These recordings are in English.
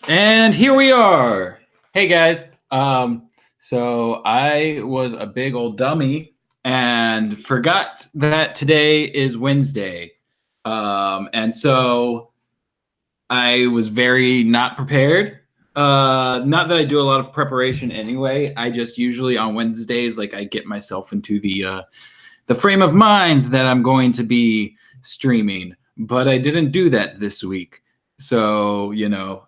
And here we are. Hey guys. So I was a big old dummy and forgot that today is Wednesday. And so I was very not prepared. Not that I do a lot of preparation anyway. I just usually on Wednesdays, like I get myself into the frame of mind that I'm going to be streaming, but I didn't do that this week. So,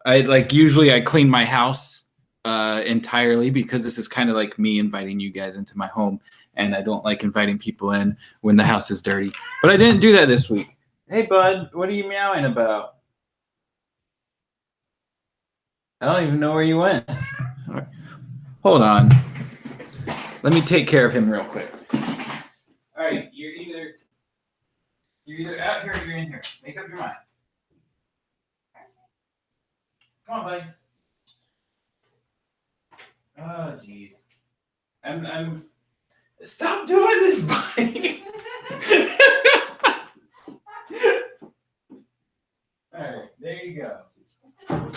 I usually I clean my house entirely because this is kind of like me inviting you guys into my home, and I don't like inviting people in when the house is dirty. But I didn't do that this week. Hey, bud, what are you meowing about? I don't even know where you went. Hold on. Let me take care of him real quick. All right, you're either out here or you're in here. Make up your mind. Come on, buddy. Oh, jeez. I'm. Stop doing this, buddy. All right, there you go. All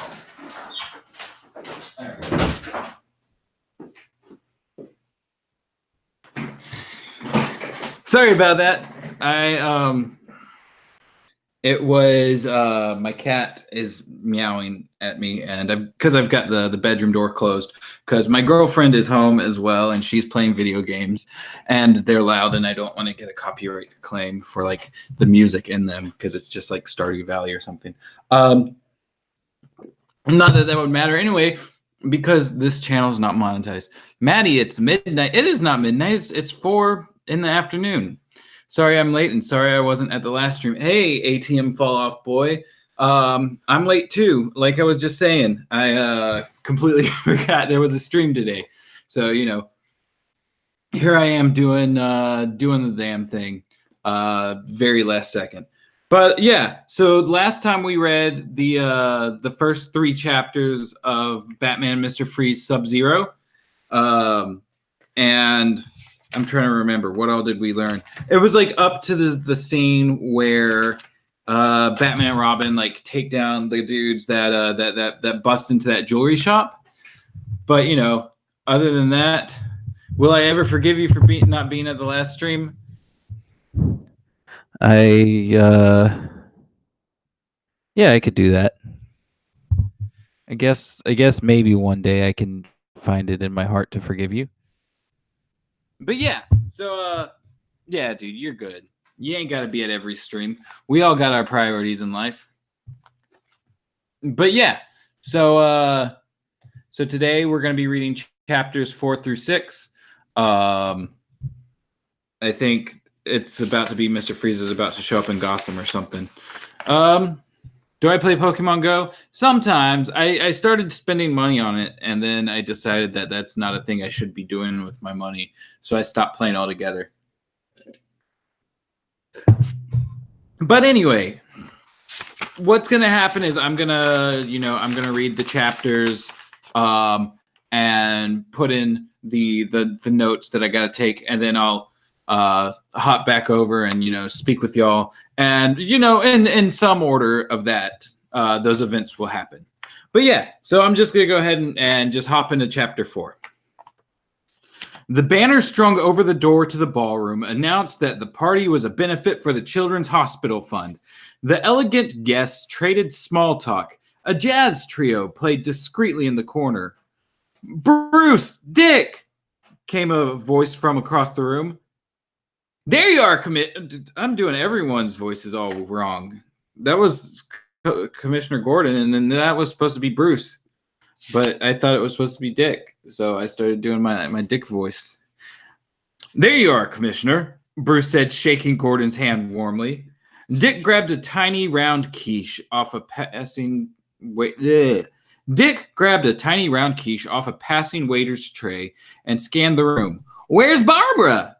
right. Sorry about that. It was my cat is meowing at me, and I've got the bedroom door closed because my girlfriend is home as well, and she's playing video games, and they're loud, and I don't want to get a copyright claim for like the music in them because it's just like Stardew Valley or something. Not that would matter anyway, because this channel is not monetized. Mattie, it's midnight. It is not midnight. It's 4 in the afternoon. Sorry I'm late, and sorry I wasn't at the last stream. Hey, ATM fall off boy. I'm late too. Like I was just saying, I completely forgot there was a stream today. So, here I am doing the damn thing. Very last second. But yeah, so last time we read the first 3 chapters of Batman Mr. Freeze Sub-Zero. And I'm trying to remember what all did we learn. It was like up to the scene where Batman and Robin like take down the dudes that bust into that jewelry shop. But other than that, will I ever forgive you for not being at the last stream? Yeah, I could do that. I guess maybe one day I can find it in my heart to forgive you. But yeah, so yeah, dude, you're good. You ain't got to be at every stream. We all got our priorities in life. But yeah, so today we're going to be reading chapters 4 through 6. I think it's about to be Mr. Freeze is about to show up in Gotham or something. Do I play Pokemon Go? Sometimes. I started spending money on it, and then I decided that that's not a thing I should be doing with my money, so I stopped playing altogether. But anyway, what's gonna happen is I'm gonna read the chapters, and put in the notes that I gotta take, and then I'll hop back over and speak with y'all, and in some order of that, those events will happen. But yeah, so I'm just gonna go ahead and just hop into chapter 4. The banner strung over the door to the ballroom announced that the party was a benefit for the Children's Hospital Fund. The elegant guests traded small talk. A jazz trio played discreetly in the corner. Bruce, Dick, came a voice from across the room. There you are, I'm doing everyone's voices all wrong. That was Commissioner Gordon, and then that was supposed to be Bruce. But I thought it was supposed to be Dick, so I started doing my Dick voice. There you are, Commissioner, Bruce said, shaking Gordon's hand warmly. Dick grabbed a tiny round quiche off a passing Dick grabbed a tiny round quiche off a passing waiter's tray and scanned the room. Where's Barbara?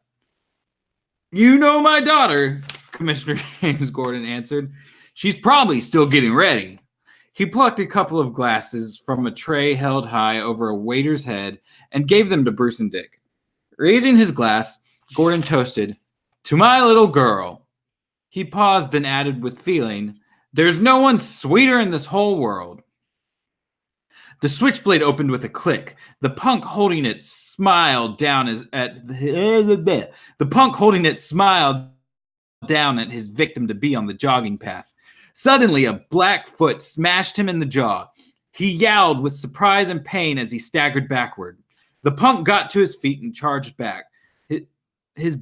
You know my daughter, Commissioner James Gordon answered. She's probably still getting ready. He plucked a couple of glasses from a tray held high over a waiter's head and gave them to Bruce and Dick. Raising his glass, Gordon toasted, "To my little girl." He paused, then added with feeling, "There's no one sweeter in this whole world." The switchblade opened with a click. The punk holding it smiled down his victim to be on the jogging path. Suddenly, a black foot smashed him in the jaw. He yowled with surprise and pain as he staggered backward. The punk got to his feet and charged back. His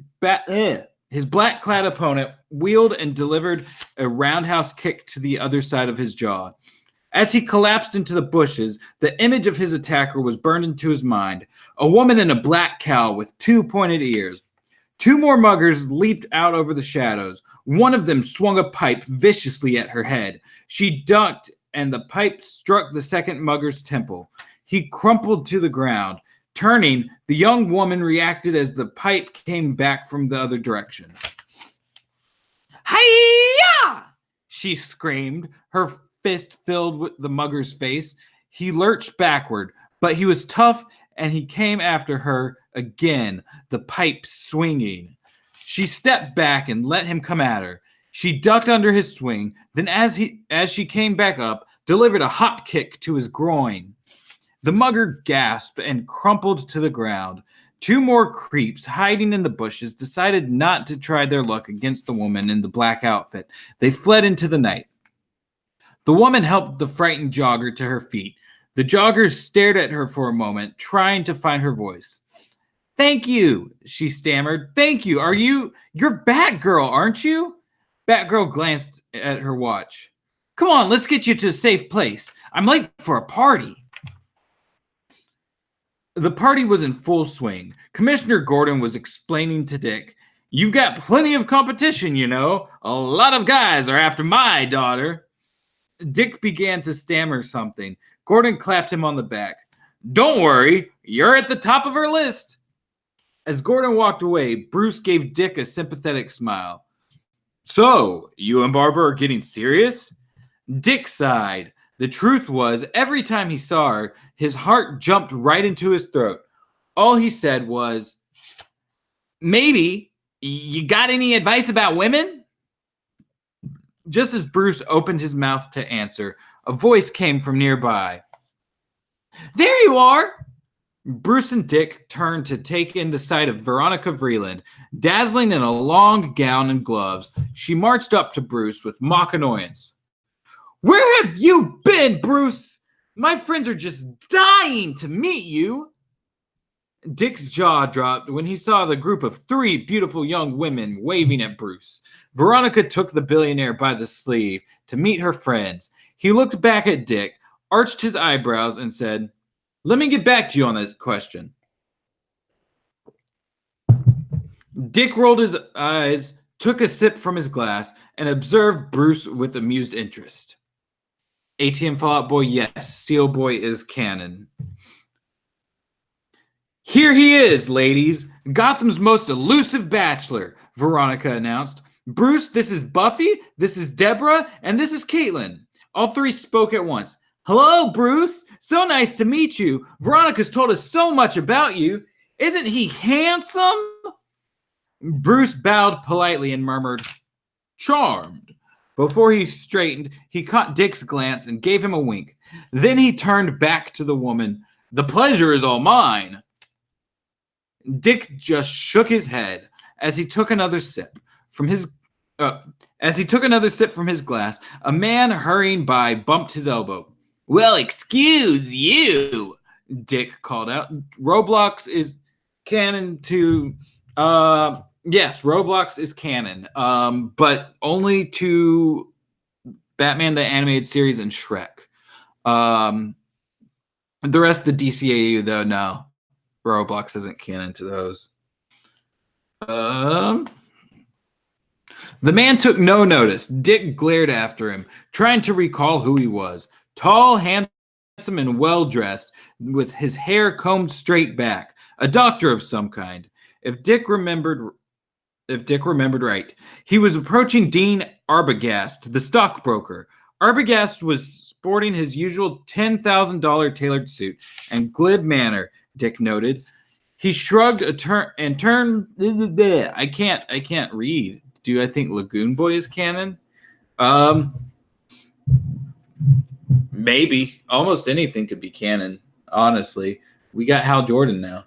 black-clad opponent wheeled and delivered a roundhouse kick to the other side of his jaw. As he collapsed into the bushes, the image of his attacker was burned into his mind. A woman in a black cowl with 2 pointed ears. 2 more muggers leaped out over the shadows. One of them swung a pipe viciously at her head. She ducked, and the pipe struck the second mugger's temple. He crumpled to the ground. Turning, the young woman reacted as the pipe came back from the other direction. Hi-ya! She screamed, her fist filled with the mugger's face. He lurched backward, but he was tough, and he came after her again, the pipe swinging. She stepped back and let him come at her. She ducked under his swing, then as she came back up, delivered a hop kick to his groin. The mugger gasped and crumpled to the ground. 2 more creeps hiding in the bushes decided not to try their luck against the woman in the black outfit. They fled into the night. The woman helped the frightened jogger to her feet. The jogger stared at her for a moment, trying to find her voice. "Thank you," she stammered. "Thank you. You're Batgirl, aren't you?" Batgirl glanced at her watch. "Come on, let's get you to a safe place. I'm late for a party." The party was in full swing. Commissioner Gordon was explaining to Dick, "You've got plenty of competition, you know. A lot of guys are after my daughter." Dick began to stammer something. Gordon clapped him on the back. "Don't worry, you're at the top of her list." As Gordon walked away, Bruce gave Dick a sympathetic smile. "So, you and Barbara are getting serious?" Dick sighed. The truth was, every time he saw her, his heart jumped right into his throat. All he said was, "Maybe. You got any advice about women?" Just as Bruce opened his mouth to answer, a voice came from nearby. "There you are!" Bruce and Dick turned to take in the sight of Veronica Vreeland, dazzling in a long gown and gloves. She marched up to Bruce with mock annoyance. "Where have you been, Bruce? My friends are just dying to meet you." Dick's jaw dropped when he saw the group of 3 beautiful young women waving at Bruce. Veronica took the billionaire by the sleeve to meet her friends. He looked back at Dick, arched his eyebrows, and said, "Let me get back to you on that question." Dick rolled his eyes, took a sip from his glass, and observed Bruce with amused interest. ATM Fallout Boy, yes. Seal Boy is canon. "Here he is, ladies. Gotham's most elusive bachelor," Veronica announced. "Bruce, this is Buffy, this is Deborah, and this is Caitlin." All 3 spoke at once. "Hello, Bruce. So nice to meet you. Veronica's told us so much about you. Isn't he handsome?" Bruce bowed politely and murmured, "Charmed." Before he straightened, he caught Dick's glance and gave him a wink. Then he turned back to the woman. "The pleasure is all mine." Dick just shook his head as he took another sip from his glass. A man hurrying by bumped his elbow. "Well, excuse you," Dick called out. Roblox is canon to yes, Roblox is canon, but only to Batman the Animated Series and Shrek. The rest of the DCAU, though, no. Roblox isn't canon to those. The man took no notice. Dick glared after him, trying to recall who he was. Tall, handsome, and well-dressed, with his hair combed straight back. A doctor of some kind. If Dick remembered right, he was approaching Dean Arbogast, the stockbroker. Arbogast was sporting his usual $10,000 tailored suit and glib manner, Dick noted. He shrugged and turned. I can't read. I think Lagoon Boy is canon? Maybe. Almost anything could be canon, honestly. We got Hal Jordan now.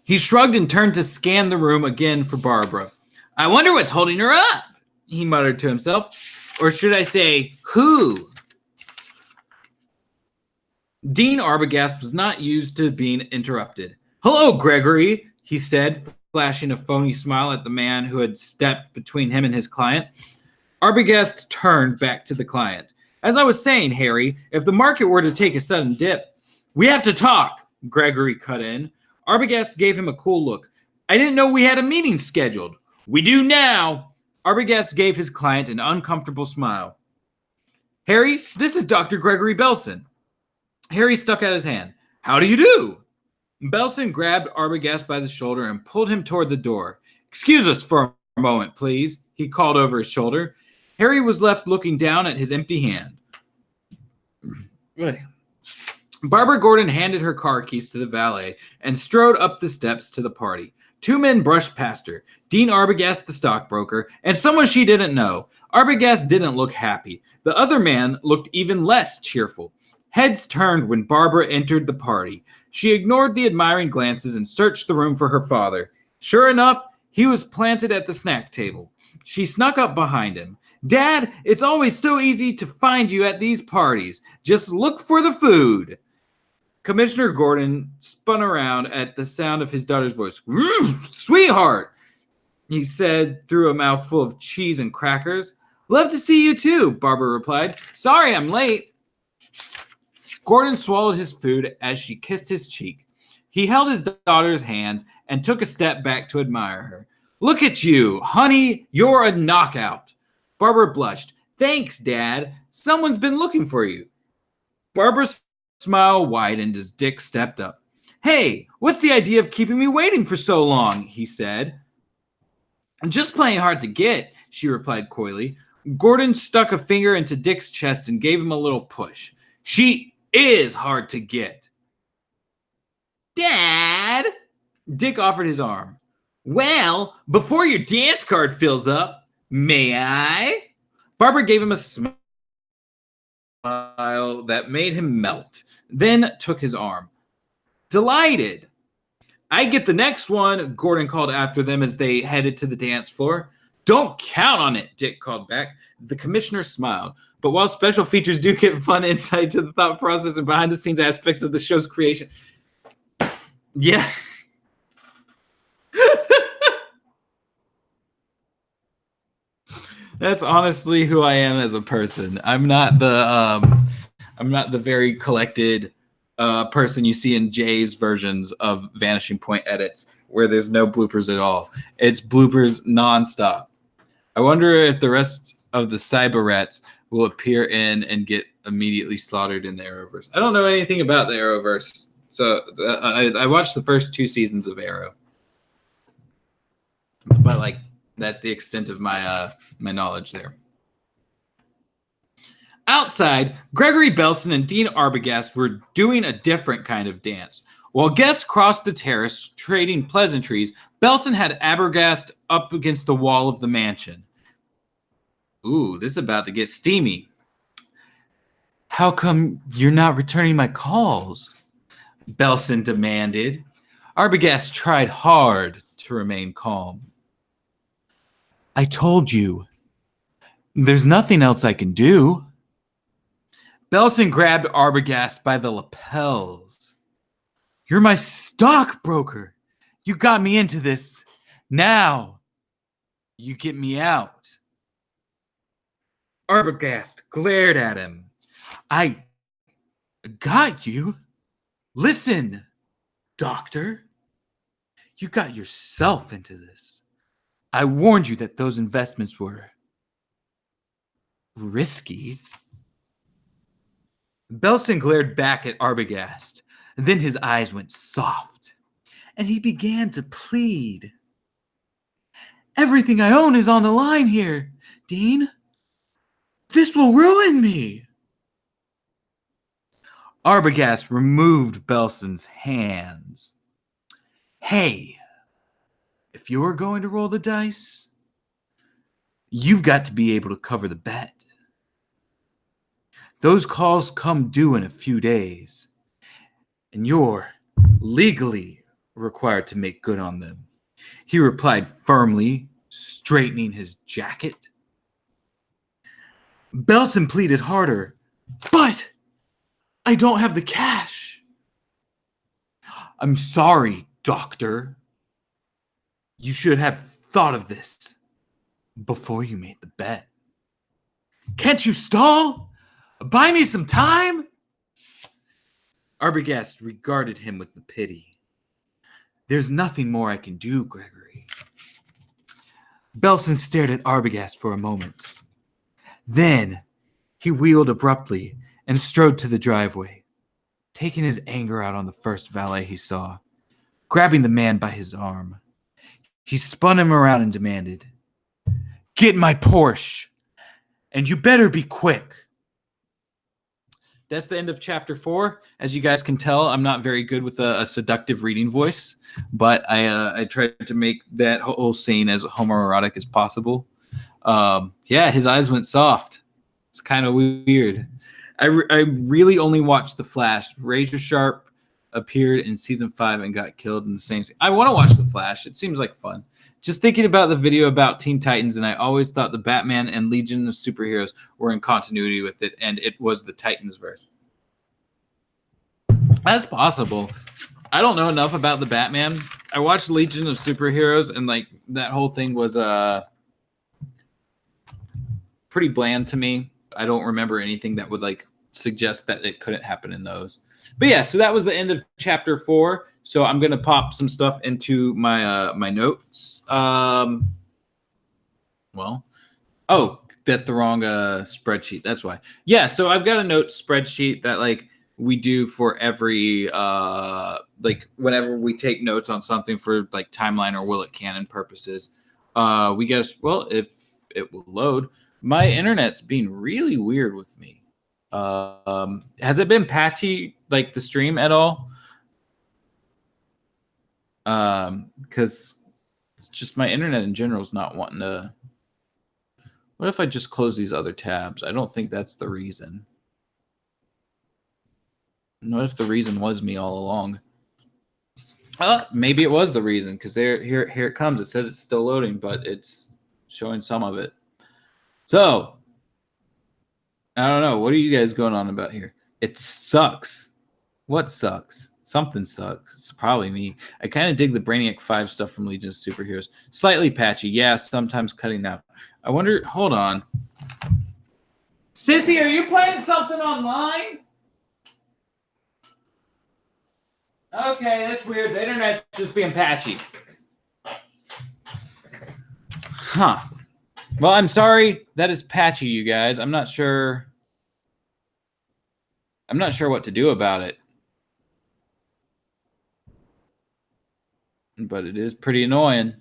He shrugged and turned to scan the room again for Barbara. I wonder what's holding her up, he muttered to himself. Or should I say, who? Dean Arbogast was not used to being interrupted. Hello, Gregory, he said, flashing a phony smile at the man who had stepped between him and his client. Arbogast turned back to the client. As I was saying, Harry, if the market were to take a sudden dip, we have to talk, Gregory cut in. Arbogast gave him a cool look. I didn't know we had a meeting scheduled. We do now. Arbogast gave his client an uncomfortable smile. Harry, this is Dr. Gregory Belson. Harry stuck out his hand. How do you do? Belson grabbed Arbogast by the shoulder and pulled him toward the door. Excuse us for a moment, please, he called over his shoulder. Harry was left looking down at his empty hand. Barbara Gordon handed her car keys to the valet and strode up the steps to the party. Two men brushed past her, Dean Arbogast, the stockbroker, and someone she didn't know. Arbogast didn't look happy. The other man looked even less cheerful. Heads turned when Barbara entered the party. She ignored the admiring glances and searched the room for her father. Sure enough, he was planted at the snack table. She snuck up behind him. Dad, it's always so easy to find you at these parties. Just look for the food. Commissioner Gordon spun around at the sound of his daughter's voice. Sweetheart, he said through a mouthful of cheese and crackers. Love to see you too, Barbara replied. Sorry I'm late. Gordon swallowed his food as she kissed his cheek. He held his daughter's hands and took a step back to admire her. Look at you, honey, you're a knockout. Barbara blushed. Thanks, Dad. Someone's been looking for you. Barbara's smile widened as Dick stepped up. Hey, what's the idea of keeping me waiting for so long? He said. I'm just playing hard to get, she replied coyly. Gordon stuck a finger into Dick's chest and gave him a little push. She is hard to get. Dad! Dick offered his arm. Well, before your dance card fills up, may I? Barbara gave him a smile that made him melt, then took his arm. Delighted. I get the next one, Gordon called after them as they headed to the dance floor. Don't count on it, Dick called back. The commissioner smiled. But while special features do give fun insight to the thought process and behind-the-scenes aspects of the show's creation. Yeah. That's honestly who I am as a person. I'm not the very collected person you see in Jay's versions of Vanishing Point edits where there's no bloopers at all. It's bloopers nonstop. I wonder if the rest of the cyber rats will appear in and get immediately slaughtered in the Arrowverse. I don't know anything about the Arrowverse, so I watched the first 2 seasons of Arrow, but like that's the extent of my my knowledge there. Outside, Gregory Belson and Dean Arbogast were doing a different kind of dance. While guests crossed the terrace, trading pleasantries, Belson had Arbogast up against the wall of the mansion. Ooh, this is about to get steamy. How come you're not returning my calls? Belson demanded. Arbogast tried hard to remain calm. I told you. There's nothing else I can do. Belson grabbed Arbogast by the lapels. You're my stockbroker. You got me into this. Now, you get me out. Arbogast glared at him. I got you. Listen, doctor. You got yourself into this. I warned you that those investments were risky. Belson glared back at Arbogast. Then his eyes went soft, and he began to plead. Everything I own is on the line here, Dean. This will ruin me. Arbogast removed Belson's hands. Hey, if you're going to roll the dice, You've got to be able to cover the bet. Those calls come due in a few days, and you're legally required to make good on them. He replied firmly, straightening his jacket. Belson pleaded harder. But I don't have the cash. I'm sorry, doctor. You should have thought of this before you made the bet. Can't you stall? Buy me some time? Arbogast regarded him with pity. There's nothing more I can do, Gregory. Belson stared at Arbogast for a moment. Then he wheeled abruptly and strode to the driveway, taking his anger out on the first valet he saw. Grabbing the man by his arm, he spun him around and demanded, Get in my Porsche, and you better be quick. That's the end of chapter 4. As you guys can tell, I'm not very good with a seductive reading voice, but I tried to make that whole scene as homoerotic as possible. Yeah, his eyes went soft. It's kind of weird. I really only watched The Flash. Razor Sharp appeared in season 5 and got killed in the same scene. I want to watch The Flash. It seems like fun. Just thinking about the video about Teen Titans, and I always thought the Batman and Legion of Superheroes were in continuity with it, and it was the Titans verse. That's possible. I don't know enough about the Batman. I watched Legion of Superheroes, and like that whole thing was pretty bland to me. I don't remember anything that would like suggest that it couldn't happen in those. But yeah, so that was the end of chapter 4. So I'm gonna pop some stuff into my my notes. Oh, that's the wrong spreadsheet. That's why. Yeah, so I've got a note spreadsheet that like we do for every like whenever we take notes on something for like timeline or Will It Canon purposes. We guess if it will load. My internet's being really weird with me. Has it been patchy like the stream at all? Because it's just my internet in general is not wanting to. What if I just close these other tabs? I don't think that's the reason. What if the reason was me all along? Maybe it was the reason, because here it comes. It says it's still loading, but it's showing some of it. So I don't know. What are you guys going on about here? It sucks. What sucks? Something sucks. It's probably me. I kind of dig the Brainiac 5 stuff from Legion of Superheroes. Slightly patchy. Yeah, sometimes cutting out. I wonder. Hold on. Sissy, are you playing something online? Okay, that's weird. The internet's just being patchy. Huh. Well, I'm sorry. That is patchy, you guys. I'm not sure what to do about it. But it is pretty annoying.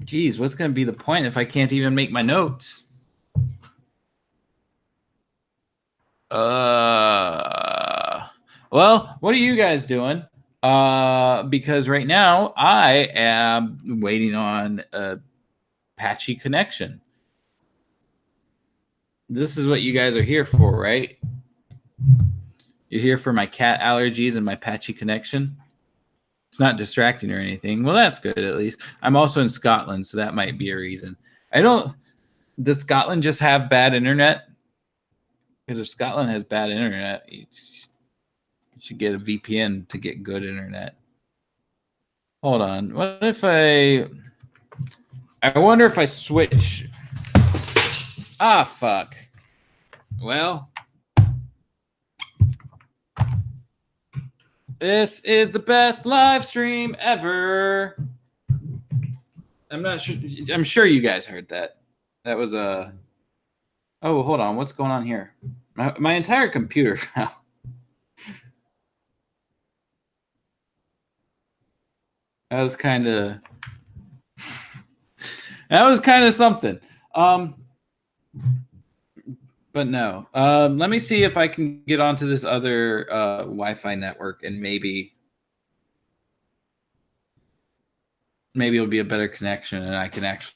Geez, what's going to be the point if I can't even make my notes? Well, what are you guys doing? Because right now I am waiting on a patchy connection. This is what you guys are here for, right? You're here for my cat allergies and my patchy connection. It's not distracting or anything. Well, that's good at least. I'm also in Scotland, so that might be a reason. Does Scotland just have bad internet? Because if Scotland has bad internet, you should get a VPN to get good internet. Hold on. What if I wonder if I switch. Ah, fuck. Well, this is the best live stream ever. I'm not sure. I'm sure you guys heard that. That was a. Oh, hold on. What's going on here? My entire computer fell. That was kind of something. But no. Let me see if I can get onto this other Wi-Fi network and maybe maybe it'll be a better connection and I can actually.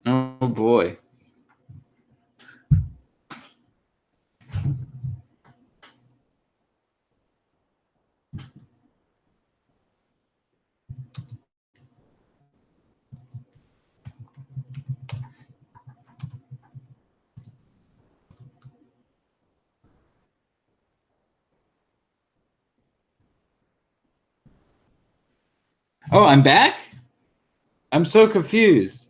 Oh boy. Oh, I'm back? I'm so confused.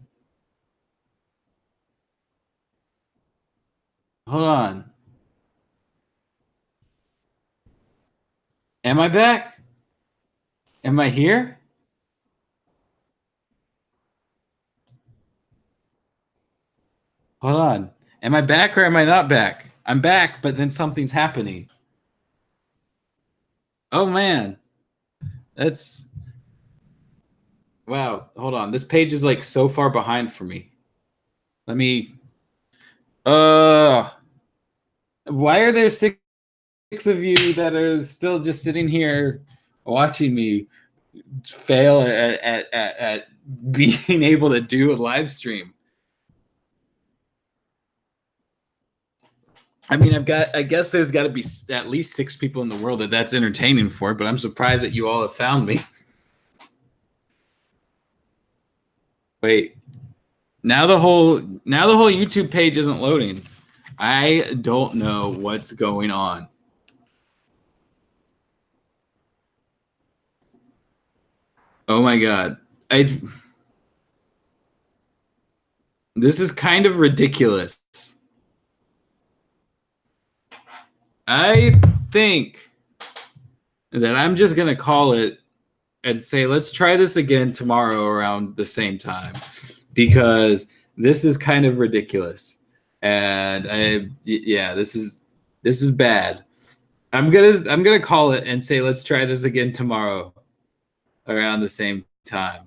Hold on. Am I back? Am I here? Hold on. Am I back or am I not back? I'm back, but then something's happening. Oh man. That's wow. Hold on. This page is like so far behind for me. Let me why are there six of you that are still just sitting here watching me fail at being able to do a live stream? I mean, I guess there's got to be at least 6 people in the world that's entertaining for, but I'm surprised that you all have found me. Wait, now the whole YouTube page isn't loading. I don't know what's going on. Oh my god. This is kind of ridiculous. I think that I'm just going to call it and say, let's try this again tomorrow around the same time, because this is kind of ridiculous. And this is bad. I'm gonna call it and say, let's try this again tomorrow around the same time.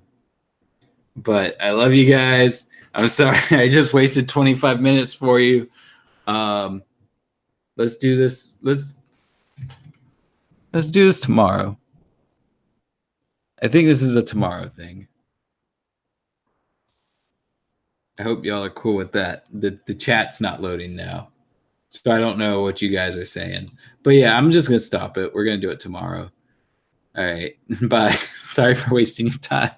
But I love you guys. I'm sorry I just wasted 25 minutes for you. Let's do this. Let's do this tomorrow. I think this is a tomorrow thing. I hope y'all are cool with that. The chat's not loading now, so I don't know what you guys are saying. But yeah, I'm just gonna stop it. We're gonna do it tomorrow. All right. Bye. Sorry for wasting your time.